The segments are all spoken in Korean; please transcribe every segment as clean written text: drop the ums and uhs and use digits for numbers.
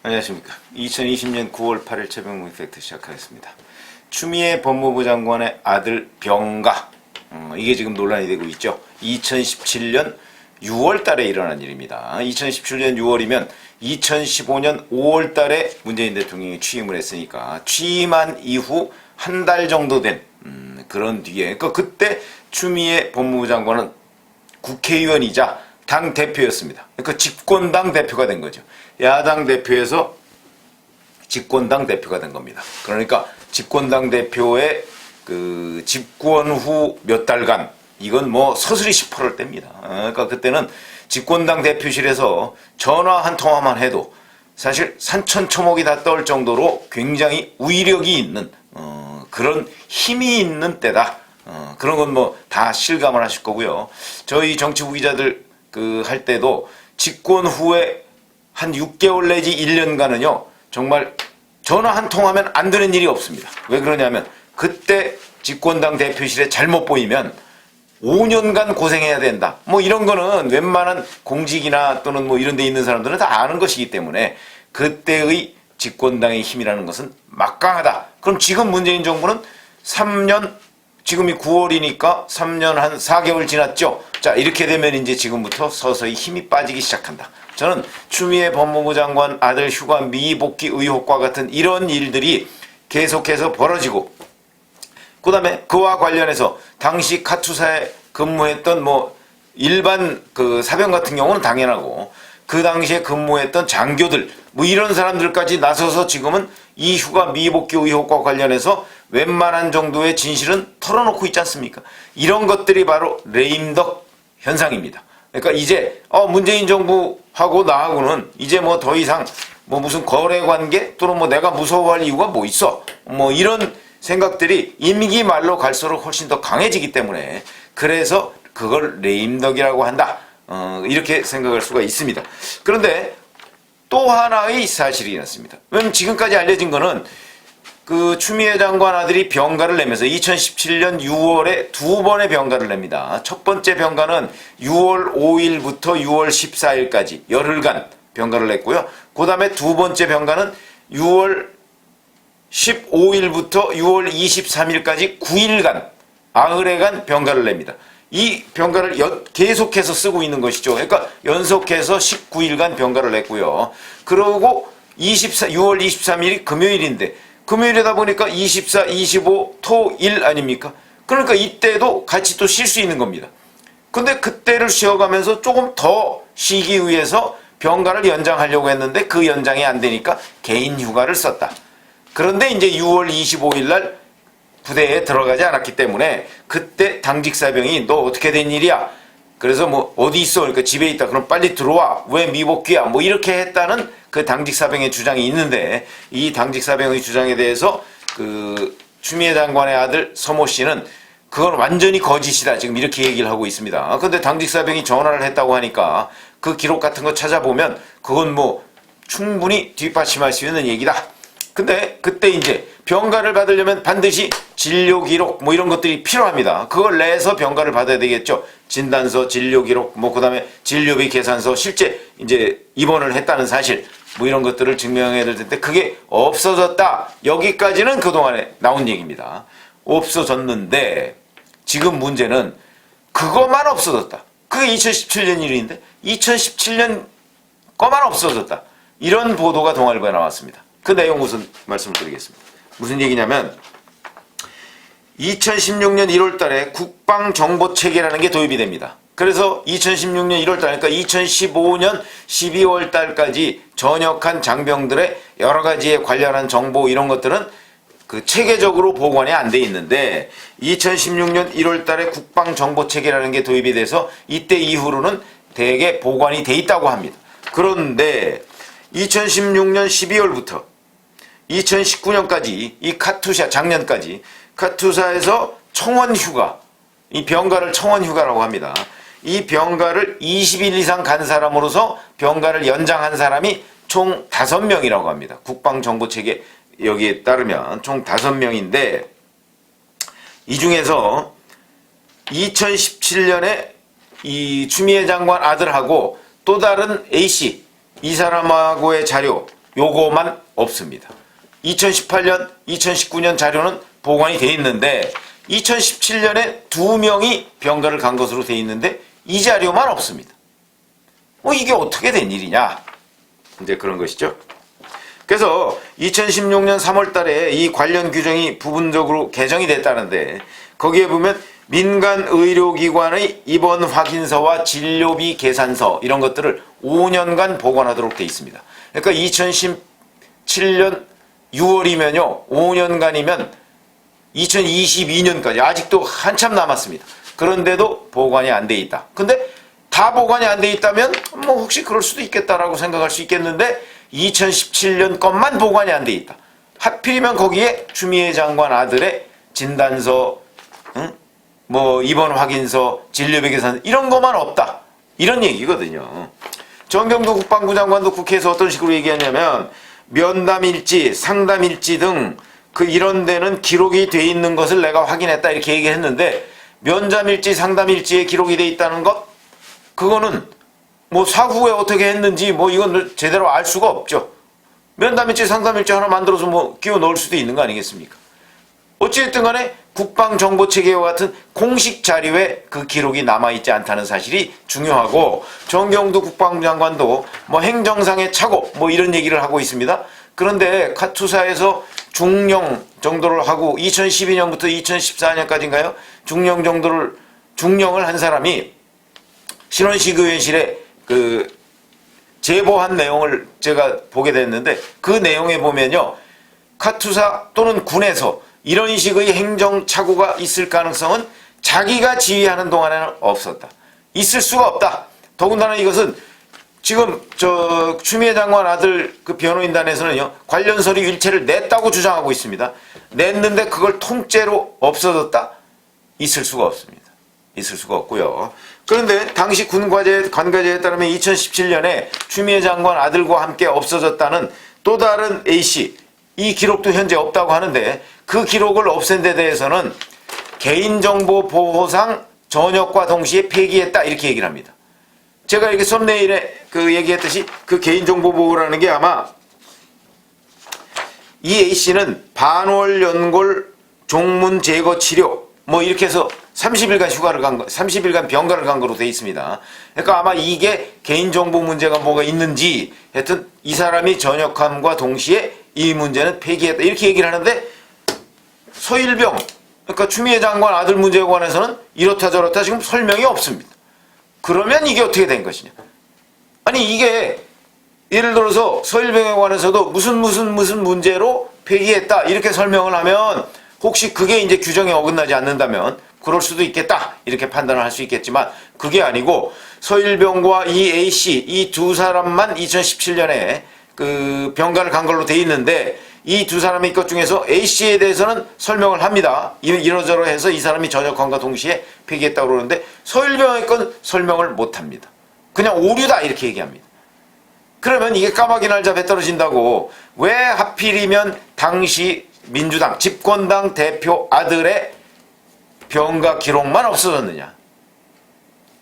안녕하십니까. 2020년 9월 8일 최병무 이펙트 시작하겠습니다. 추미애 법무부 장관의 아들 병가, 이게 지금 논란이 되고 있죠. 2017년 6월 달에 일어난 일입니다. 2017년 6월이면 2015년 5월 달에 문재인 대통령이 취임을 했으니까 취임한 이후 한 달 정도 된 그런 뒤에 그때 추미애 법무부 장관은 국회의원이자 당 대표였습니다. 그러니까 집권당 대표가 된 거죠. 야당 대표에서 집권당 대표가 된 겁니다. 그러니까 집권당 대표의 그 집권 후 몇 달간 이건 뭐 서슬이 10%를 뗍니다. 그러니까 그때는 집권당 대표실에서 전화 한 통화만 해도 사실 산천초목이 다 떨 정도로 굉장히 위력이 있는 그런 힘이 있는 때다. 그런 건 뭐 다 실감을 하실 거고요. 저희 정치부 기자들 할 때도 집권 후에 한 6개월 내지 1년간은요 정말 전화 한 통하면 안 되는 일이 없습니다. 왜 그러냐면 그때 집권당 대표실에 잘못 보이면 5년간 고생해야 된다. 뭐 이런 거는 웬만한 공직이나 또는 뭐 이런 데 있는 사람들은 다 아는 것이기 때문에 그때의 집권당의 힘이라는 것은 막강하다. 그럼 지금 문재인 정부는 3년, 지금이 9월이니까 3년 한 4개월 지났죠. 자, 이렇게 되면 이제 지금부터 서서히 힘이 빠지기 시작한다. 저는 추미애 법무부 장관 아들 휴가 미복귀 의혹과 같은 이런 일들이 계속해서 벌어지고, 그 다음에 그와 관련해서 당시 카투사에 근무했던 뭐 일반 그 사병 같은 경우는 당연하고 그 당시에 근무했던 장교들 뭐 이런 사람들까지 나서서 지금은 이 휴가 미복귀 의혹과 관련해서 웬만한 정도의 진실은 털어놓고 있지 않습니까? 이런 것들이 바로 레임덕 현상입니다. 그러니까 이제 문재인 정부하고 나하고는 이제 뭐 더 이상 뭐 무슨 거래 관계 또는 뭐 내가 무서워할 이유가 뭐 있어 뭐 이런 생각들이 임기 말로 갈수록 훨씬 더 강해지기 때문에 그래서 그걸 레임덕이라고 한다. 이렇게 생각할 수가 있습니다. 그런데 또 하나의 사실이 있습니다. 왜냐면 지금까지 알려진 거는 그 추미애 장관 아들이 병가를 내면서 2017년 6월에 두 번의 병가를 냅니다. 첫 번째 병가는 6월 5일부터 6월 14일까지 열흘간 병가를 냈고요. 그 다음에 두 번째 병가는 6월 15일부터 6월 23일까지 9일간 아흘에간 병가를 냅니다. 이 병가를 계속해서 쓰고 있는 것이죠. 그러니까 연속해서 19일간 병가를 냈고요. 그러고 6월 23일이 금요일인데 금요일이다 보니까 24, 25, 토, 일 아닙니까? 그러니까 이때도 같이 또 쉴 수 있는 겁니다. 근데 그때를 쉬어가면서 조금 더 쉬기 위해서 병가를 연장하려고 했는데 그 연장이 안 되니까 개인 휴가를 썼다. 그런데 이제 6월 25일 날 부대에 들어가지 않았기 때문에 그때 당직 사병이 너 어떻게 된 일이야? 그래서 뭐 어디 있어? 그러니까 집에 있다. 그럼 빨리 들어와. 왜 미복귀야? 뭐 이렇게 했다는 그 당직 사병의 주장이 있는데 이 당직 사병의 주장에 대해서 그 추미애 장관의 아들 서모 씨는 그건 완전히 거짓이다. 지금 이렇게 얘기를 하고 있습니다. 근데 당직 사병이 전화를 했다고 하니까 그 기록 같은 거 찾아보면 그건 뭐 충분히 뒷받침할 수 있는 얘기다. 근데 그때 이제 병가를 받으려면 반드시 진료 기록 뭐 이런 것들이 필요합니다. 그걸 내서 병가를 받아야 되겠죠. 진단서, 진료 기록, 뭐 그다음에 진료비 계산서, 실제 이제 입원을 했다는 사실 뭐 이런 것들을 증명해야 될 텐데 그게 없어졌다. 여기까지는 그동안에 나온 얘기입니다. 없어졌는데 지금 문제는 그것만 없어졌다. 그게 2017년 일인데 2017년 거만 없어졌다. 이런 보도가 동아일보에 나왔습니다. 그 내용 우선 말씀을 드리겠습니다. 무슨 얘기냐면 2016년 1월 달에 국방정보체계라는 게 도입이 됩니다. 그래서 2016년 1월 달, 그러니까 2015년 12월 달까지 전역한 장병들의 여러 가지에 관련한 정보 이런 것들은 그 체계적으로 보관이 안 돼 있는데 2016년 1월 달에 국방정보체계라는 게 도입이 돼서 이때 이후로는 대개 보관이 돼 있다고 합니다. 그런데 2016년 12월부터 2019년까지 이 카투사 작년까지 카투사에서 청원휴가 이 병가를 청원휴가라고 합니다. 이 병가를 20일 이상 간 사람으로서 병가를 연장한 사람이 총 5명이라고 합니다. 국방정보체계 여기에 따르면 총 5명인데 이 중에서 2017년에 이 추미애 장관 아들하고 또 다른 A씨 이 사람하고의 자료 요거만 없습니다. 2018년, 2019년 자료는 보관이 돼 있는데 2017년에 2명이 병가를 간 것으로 돼 있는데 이 자료만 없습니다. 이게 어떻게 된 일이냐? 이제 그런 것이죠. 그래서 2016년 3월 달에 이 관련 규정이 부분적으로 개정이 됐다는데 거기에 보면 민간 의료기관의 입원 확인서와 진료비 계산서 이런 것들을 5년간 보관하도록 돼 있습니다. 그러니까 2017년 6월이면요. 5년간이면 2022년까지 아직도 한참 남았습니다. 그런데도 보관이 안 돼 있다. 근데 다 보관이 안 돼 있다면 뭐 혹시 그럴 수도 있겠다라고 생각할 수 있겠는데 2017년 것만 보관이 안 돼 있다. 하필이면 거기에 추미애 장관 아들의 진단서, 뭐 입원 확인서, 진료비 계산 이런 것만 없다. 이런 얘기거든요. 정경도 국방부 장관도 국회에서 어떤 식으로 얘기하냐면 면담일지, 상담일지 등 그 이런 데는 기록이 돼 있는 것을 내가 확인했다 이렇게 얘기했는데 면담일지, 상담일지에 기록이 돼 있다는 것 그거는 뭐 사후에 어떻게 했는지 뭐 이건 제대로 알 수가 없죠. 면담일지, 상담일지 하나 만들어서 뭐 끼워 넣을 수도 있는 거 아니겠습니까? 어찌됐든 간에 국방정보체계와 같은 공식 자료에 그 기록이 남아있지 않다는 사실이 중요하고 정경도 국방부 장관도 뭐 행정상의 착오 뭐 이런 얘기를 하고 있습니다. 그런데 카투사에서 중령 정도를 하고 2012년부터 2014년까지인가요? 중령을 한 사람이 신원식 의원실에 그 제보한 내용을 제가 보게 됐는데 그 내용에 보면요. 카투사 또는 군에서 이런 식의 행정착오가 있을 가능성은 자기가 지휘하는 동안에는 없었다. 있을 수가 없다. 더군다나 이것은 지금 추미애 장관 아들 그 변호인단에서는요. 관련 서류 일체를 냈다고 주장하고 있습니다. 냈는데 그걸 통째로 없어졌다? 있을 수가 없습니다. 있을 수가 없고요. 그런데 당시 관과제에 따르면 2017년에 추미애 장관 아들과 함께 없어졌다는 또 다른 A씨 이 기록도 현재 없다고 하는데 그 기록을 없앤 데 대해서는 개인정보 보호상 전역과 동시에 폐기했다 이렇게 얘기를 합니다. 제가 이렇게 썸네일에 그 얘기했듯이 그 개인정보 보호라는 게 아마 이 A씨는 반월연골 종문 제거 치료 뭐 이렇게 해서 30일간 병가를 간 거로 돼 있습니다. 그러니까 아마 이게 개인정보 문제가 뭐가 있는지 하여튼 이 사람이 전역함과 동시에 이 문제는 폐기했다 이렇게 얘기를 하는데 서일병 그러니까 추미애 장관 아들 문제에 관해서는 이렇다 저렇다 지금 설명이 없습니다. 그러면 이게 어떻게 된 것이냐. 아니 이게 예를 들어서 서일병에 관해서도 무슨 문제로 폐기했다 이렇게 설명을 하면 혹시 그게 이제 규정에 어긋나지 않는다면 그럴 수도 있겠다 이렇게 판단을 할 수 있겠지만 그게 아니고 서일병과 이 A씨 이 두 사람만 2017년에 그 병가를 간 걸로 돼 있는데 이 두 사람의 것 중에서 A씨에 대해서는 설명을 합니다. 이러저러해서 이 사람이 전역함과 동시에 폐기했다고 그러는데 서일병의 건 설명을 못합니다. 그냥 오류다 이렇게 얘기합니다. 그러면 이게 까마귀 날자 배 떨어진다고 왜 하필이면 당시 민주당 집권당 대표 아들의 병가 기록만 없어졌느냐.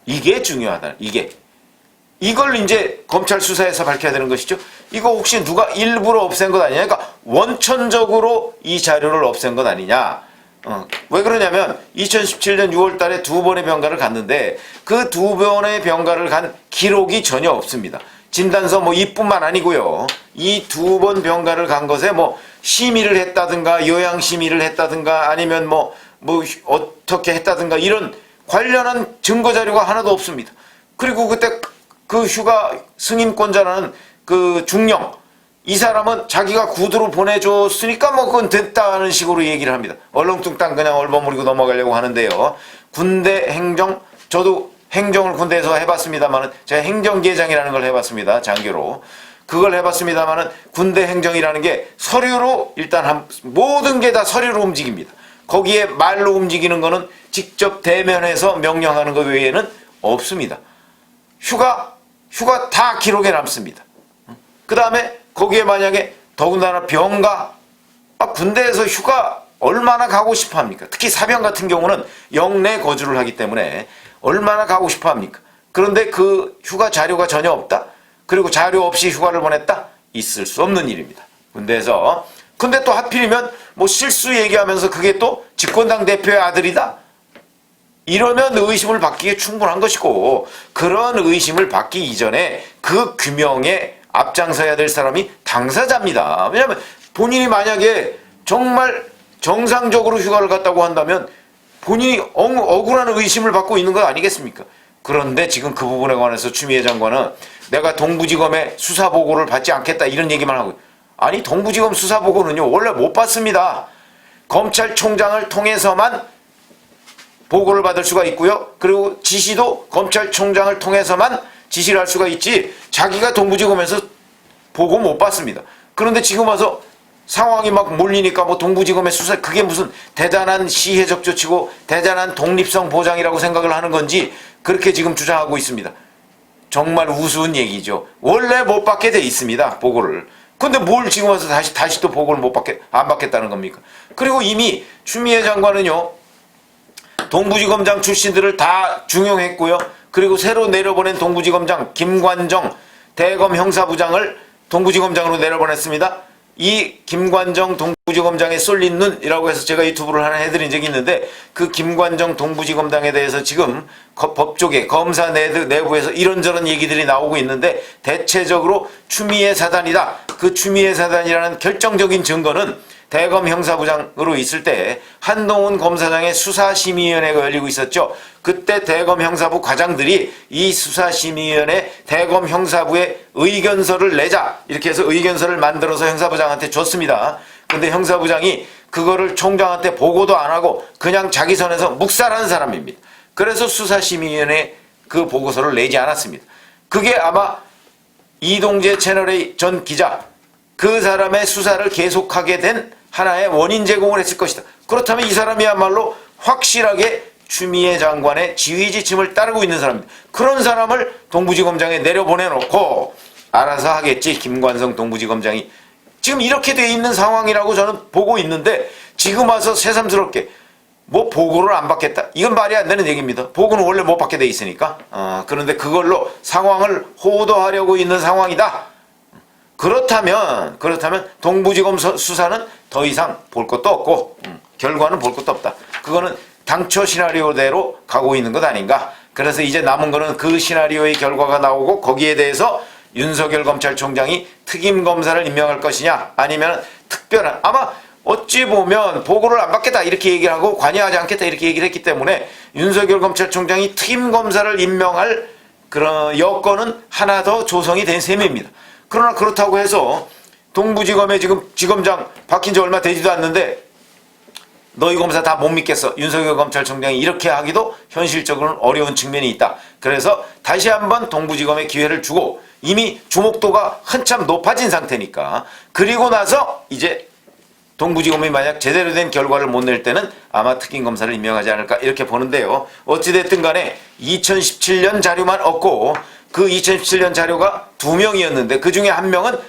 이게 중요하다. 이걸 이제 검찰 수사에서 밝혀야 되는 것이죠. 이거 혹시 누가 일부러 없앤 것 아니냐. 그러니까 원천적으로 이 자료를 없앤 것 아니냐. 왜 그러냐면 2017년 6월 달에 2번의 병가를 갔는데 그 2번의 병가를 간 기록이 전혀 없습니다. 진단서 뭐 이뿐만 아니고요. 이 2번 병가를 간 것에 뭐 심의를 했다든가 요양심의를 했다든가 아니면 뭐 어떻게 했다든가 이런 관련한 증거 자료가 하나도 없습니다. 그리고 그때 그 휴가 승인권자라는 그 중령 이 사람은 자기가 구두로 보내줬으니까 뭐 그건 됐다는 식으로 얘기를 합니다. 얼렁뚱땅 그냥 얼버무리고 넘어가려고 하는데요. 군대 행정 저도 행정을 군대에서 해봤습니다만은 제가 행정계장이라는 걸 해봤습니다. 장교로. 그걸 해봤습니다만은 군대 행정이라는 게 서류로 일단 모든 게 다 서류로 움직입니다. 거기에 말로 움직이는 거는 직접 대면해서 명령하는 것 외에는 없습니다. 휴가 다 기록에 남습니다. 그 다음에 거기에 만약에 더군다나 병가 군대에서 휴가 얼마나 가고 싶어 합니까? 특히 사병 같은 경우는 영내 거주를 하기 때문에 얼마나 가고 싶어 합니까? 그런데 그 휴가 자료가 전혀 없다? 그리고 자료 없이 휴가를 보냈다? 있을 수 없는 일입니다. 근데 또 하필이면 뭐 실수 얘기하면서 그게 또 집권당 대표의 아들이다? 이러면 의심을 받기에 충분한 것이고, 그런 의심을 받기 이전에 그 규명에 앞장서야 될 사람이 당사자입니다. 왜냐하면 본인이 만약에 정말 정상적으로 휴가를 갔다고 한다면 본인이 억울한 의심을 받고 있는 것 아니겠습니까? 그런데 지금 그 부분에 관해서 추미애 장관은 내가 동부지검의 수사보고를 받지 않겠다 이런 얘기만 하고, 아니 동부지검 수사보고는요 원래 못 받습니다. 검찰총장을 통해서만 보고를 받을 수가 있고요. 그리고 지시도 검찰총장을 통해서만 지시를 할 수가 있지 자기가 동부지검에서 보고 못 받습니다. 그런데 지금 와서 상황이 막 몰리니까 뭐 동부지검의 수사 그게 무슨 대단한 시혜적 조치고 대단한 독립성 보장이라고 생각을 하는 건지 그렇게 지금 주장하고 있습니다. 정말 우스운 얘기죠. 원래 못 받게 돼 있습니다. 보고를. 근데 뭘 지금 와서 다시 또 보고를 안 받겠다는 겁니까? 그리고 이미 추미애 장관은요, 동부지검장 출신들을 다 중용했고요. 그리고 새로 내려보낸 동부지검장 김관정 대검 형사부장을 동부지검장으로 내려보냈습니다. 이 김관정 동부지검장의 쏠린 눈이라고 해서 제가 유튜브를 하나 해드린 적이 있는데, 그 김관정 동부지검장에 대해서 지금 법조계 검사 내부에서 이런저런 얘기들이 나오고 있는데, 대체적으로 추미애 사단이다. 그 추미애 사단이라는 결정적인 증거는 대검 형사부장으로 있을 때 한동훈 검사장의 수사심의위원회가 열리고 있었죠. 그때 대검 형사부 과장들이 이 수사심의위원회 대검 형사부에 의견서를 내자 이렇게 해서 의견서를 만들어서 형사부장한테 줬습니다. 근데 형사부장이 그거를 총장한테 보고도 안 하고 그냥 자기 선에서 묵살하는 사람입니다. 그래서 수사심의위원회 그 보고서를 내지 않았습니다. 그게 아마 이동재 채널A 전 기자, 그 사람의 수사를 계속하게 된 하나의 원인 제공을 했을 것이다. 그렇다면 이 사람이야말로 확실하게 추미애 장관의 지휘 지침을 따르고 있는 사람입니다. 그런 사람을 동부지검장에 내려보내놓고 알아서 하겠지, 김관성 동부지검장이. 지금 이렇게 돼 있는 상황이라고 저는 보고 있는데, 지금 와서 새삼스럽게 뭐 보고를 안 받겠다? 이건 말이 안 되는 얘기입니다. 보고는 원래 못 받게 돼 있으니까. 그런데 그걸로 상황을 호도하려고 있는 상황이다. 그렇다면 동부지검 수사는 더 이상 볼 것도 없고 결과는 볼 것도 없다. 그거는 당초 시나리오대로 가고 있는 것 아닌가. 그래서 이제 남은 거는 그 시나리오의 결과가 나오고 거기에 대해서 윤석열 검찰총장이 특임검사를 임명할 것이냐, 아니면 특별한, 아마 어찌 보면 보고를 안 받겠다 이렇게 얘기를 하고 관여하지 않겠다 이렇게 얘기를 했기 때문에 윤석열 검찰총장이 특임검사를 임명할 그런 여건은 하나 더 조성이 된 셈입니다. 그러나 그렇다고 해서 동부지검에 지금 지검장 바뀐 지 얼마 되지도 않는데 너희 검사 다 못 믿겠어. 윤석열 검찰총장이 이렇게 하기도 현실적으로는 어려운 측면이 있다. 그래서 다시 한번 동부지검에 기회를 주고, 이미 주목도가 한참 높아진 상태니까, 그리고 나서 이제 동부지검이 만약 제대로 된 결과를 못 낼 때는 아마 특임검사를 임명하지 않을까 이렇게 보는데요. 어찌됐든 간에 2017년 자료만 얻고, 그 2017년 자료가 2명이었는데 그 중에 1명은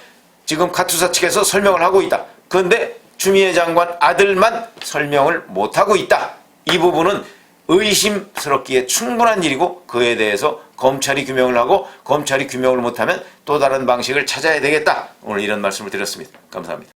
지금 카투사 측에서 설명을 하고 있다. 그런데 추미애 장관 아들만 설명을 못하고 있다. 이 부분은 의심스럽기에 충분한 일이고, 그에 대해서 검찰이 규명을 하고, 검찰이 규명을 못하면 또 다른 방식을 찾아야 되겠다. 오늘 이런 말씀을 드렸습니다. 감사합니다.